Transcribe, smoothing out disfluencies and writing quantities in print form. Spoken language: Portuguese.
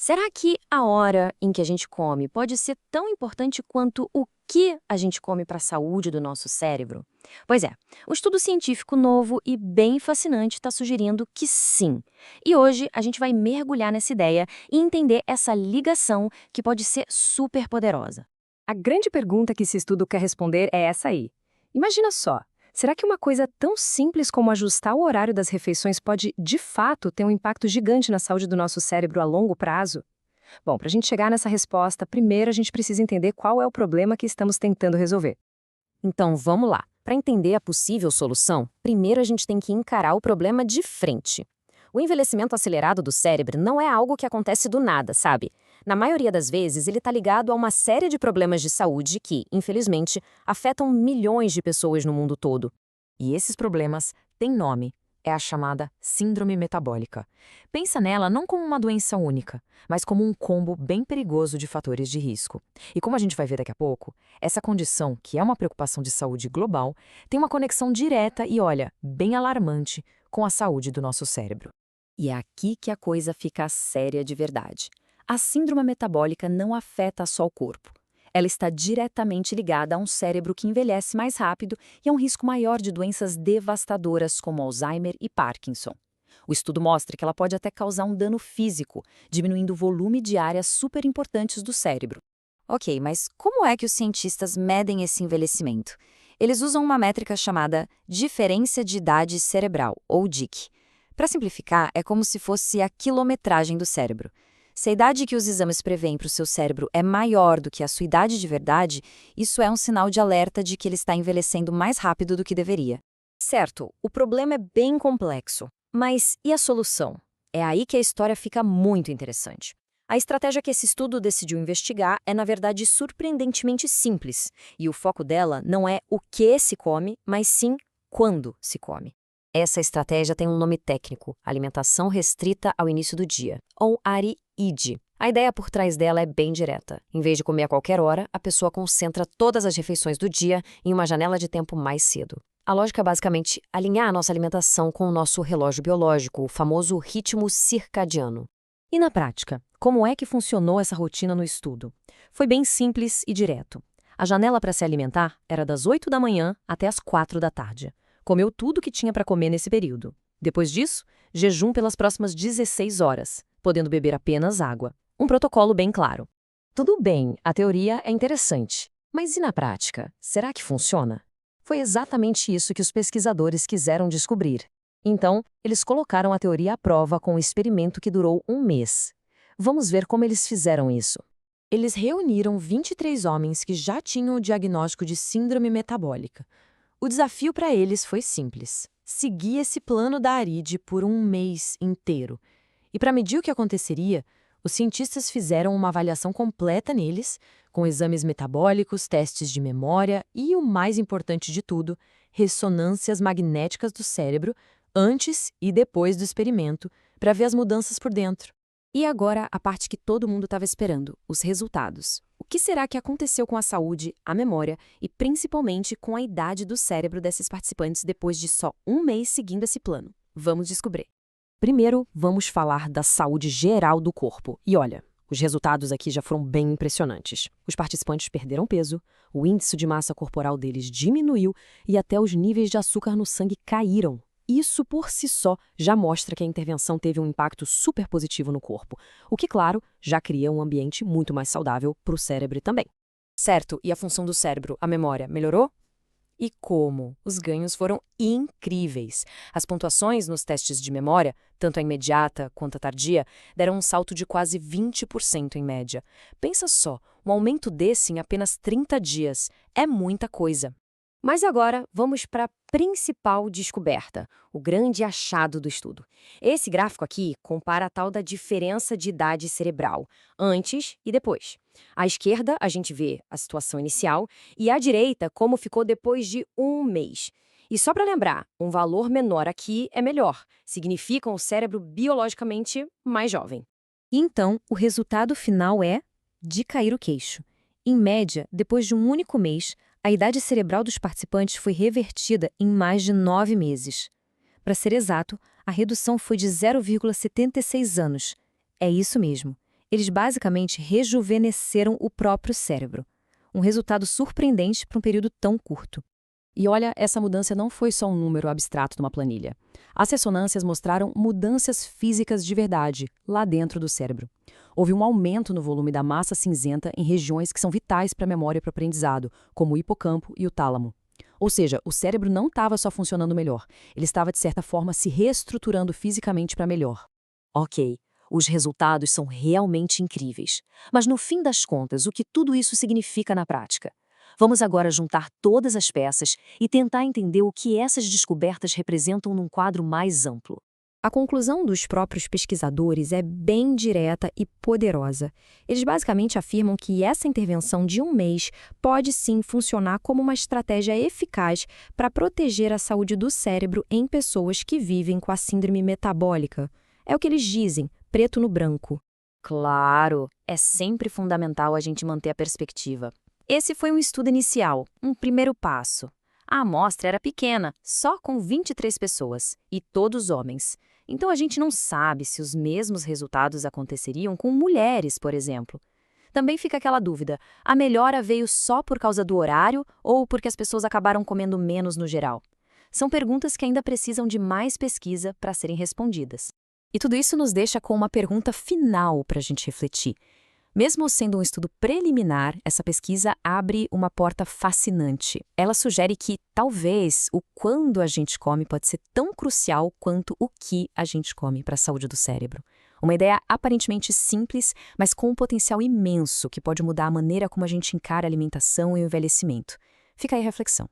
Será que a hora em que a gente come pode ser tão importante quanto o que a gente come para a saúde do nosso cérebro? Pois é, um estudo científico novo e bem fascinante está sugerindo que sim. E hoje a gente vai mergulhar nessa ideia e entender essa ligação que pode ser super poderosa. A grande pergunta que esse estudo quer responder é essa aí. Imagina só, será que uma coisa tão simples como ajustar o horário das refeições pode, de fato, ter um impacto gigante na saúde do nosso cérebro a longo prazo? Bom, para a gente chegar nessa resposta, primeiro a gente precisa entender qual é o problema que estamos tentando resolver. Então vamos lá. Para entender a possível solução, primeiro a gente tem que encarar o problema de frente. O envelhecimento acelerado do cérebro não é algo que acontece do nada, sabe? Na maioria das vezes, ele está ligado a uma série de problemas de saúde que, infelizmente, afetam milhões de pessoas no mundo todo. E esses problemas têm nome. É a chamada síndrome metabólica. Pensa nela não como uma doença única, mas como um combo bem perigoso de fatores de risco. E como a gente vai ver daqui a pouco, essa condição, que é uma preocupação de saúde global, tem uma conexão direta e, olha, bem alarmante com a saúde do nosso cérebro. E é aqui que a coisa fica séria de verdade. A síndrome metabólica não afeta só o corpo. Ela está diretamente ligada a um cérebro que envelhece mais rápido e a um risco maior de doenças devastadoras como Alzheimer e Parkinson. O estudo mostra que ela pode até causar um dano físico, diminuindo o volume de áreas super importantes do cérebro. Ok, mas como é que os cientistas medem esse envelhecimento? Eles usam uma métrica chamada diferença de idade cerebral, ou DIC. Para simplificar, é como se fosse a quilometragem do cérebro. Se a idade que os exames prevêem para o seu cérebro é maior do que a sua idade de verdade, isso é um sinal de alerta de que ele está envelhecendo mais rápido do que deveria. Certo, o problema é bem complexo. Mas e a solução? É aí que a história fica muito interessante. A estratégia que esse estudo decidiu investigar é, na verdade, surpreendentemente simples. E o foco dela não é o que se come, mas sim quando se come. Essa estratégia tem um nome técnico, alimentação restrita ao início do dia, ou ARI-ID. A ideia por trás dela é bem direta. Em vez de comer a qualquer hora, a pessoa concentra todas as refeições do dia em uma janela de tempo mais cedo. A lógica é basicamente alinhar a nossa alimentação com o nosso relógio biológico, o famoso ritmo circadiano. E na prática, como é que funcionou essa rotina no estudo? Foi bem simples e direto. A janela para se alimentar era das 8 da manhã até as 4 da tarde. Comeu tudo que tinha para comer nesse período. Depois disso, jejum pelas próximas 16 horas, podendo beber apenas água. Um protocolo bem claro. Tudo bem, a teoria é interessante. Mas e na prática? Será que funciona? Foi exatamente isso que os pesquisadores quiseram descobrir. Então, eles colocaram a teoria à prova com um experimento que durou um mês. Vamos ver como eles fizeram isso. Eles reuniram 23 homens que já tinham o diagnóstico de síndrome metabólica. O desafio para eles foi simples: seguir esse plano da ARID por um mês inteiro. E para medir o que aconteceria, os cientistas fizeram uma avaliação completa neles, com exames metabólicos, testes de memória e, o mais importante de tudo, ressonâncias magnéticas do cérebro, antes e depois do experimento, para ver as mudanças por dentro. E agora, a parte que todo mundo estava esperando, os resultados. O que será que aconteceu com a saúde, a memória e principalmente com a idade do cérebro desses participantes depois de só um mês seguindo esse plano? Vamos descobrir. Primeiro, vamos falar da saúde geral do corpo. E olha, os resultados aqui já foram bem impressionantes. Os participantes perderam peso, o índice de massa corporal deles diminuiu e até os níveis de açúcar no sangue caíram. Isso por si só já mostra que a intervenção teve um impacto super positivo no corpo, o que, claro, já cria um ambiente muito mais saudável para o cérebro também. Certo, e a função do cérebro, a memória, melhorou? E como? Os ganhos foram incríveis. As pontuações nos testes de memória, tanto a imediata quanto a tardia, deram um salto de quase 20% em média. Pensa só, um aumento desse em apenas 30 dias. É muita coisa. Mas agora vamos para a principal descoberta, o grande achado do estudo. Esse gráfico aqui compara a tal da diferença de idade cerebral, antes e depois. À esquerda, a gente vê a situação inicial e à direita, como ficou depois de um mês. E só para lembrar, um valor menor aqui é melhor, significa um cérebro biologicamente mais jovem. Então, o resultado final é de cair o queixo. Em média, depois de um único mês, a idade cerebral dos participantes foi revertida em mais de 9 meses. Para ser exato, a redução foi de 0,76 anos. É isso mesmo. Eles basicamente rejuvenesceram o próprio cérebro. Um resultado surpreendente para um período tão curto. E olha, essa mudança não foi só um número abstrato numa planilha. As ressonâncias mostraram mudanças físicas de verdade, lá dentro do cérebro. Houve um aumento no volume da massa cinzenta em regiões que são vitais para a memória e para o aprendizado, como o hipocampo e o tálamo. Ou seja, o cérebro não estava só funcionando melhor, ele estava, de certa forma, se reestruturando fisicamente para melhor. Ok, os resultados são realmente incríveis. Mas no fim das contas, o que tudo isso significa na prática? Vamos agora juntar todas as peças e tentar entender o que essas descobertas representam num quadro mais amplo. A conclusão dos próprios pesquisadores é bem direta e poderosa. Eles basicamente afirmam que essa intervenção de um mês pode sim funcionar como uma estratégia eficaz para proteger a saúde do cérebro em pessoas que vivem com a síndrome metabólica. É o que eles dizem, preto no branco. Claro, é sempre fundamental a gente manter a perspectiva. Esse foi um estudo inicial, um primeiro passo. A amostra era pequena, só com 23 pessoas, e todos homens. Então a gente não sabe se os mesmos resultados aconteceriam com mulheres, por exemplo. Também fica aquela dúvida, a melhora veio só por causa do horário ou porque as pessoas acabaram comendo menos no geral? São perguntas que ainda precisam de mais pesquisa para serem respondidas. E tudo isso nos deixa com uma pergunta final para a gente refletir. Mesmo sendo um estudo preliminar, essa pesquisa abre uma porta fascinante. Ela sugere que, talvez, o quando a gente come pode ser tão crucial quanto o que a gente come para a saúde do cérebro. Uma ideia aparentemente simples, mas com um potencial imenso que pode mudar a maneira como a gente encara a alimentação e o envelhecimento. Fica aí a reflexão.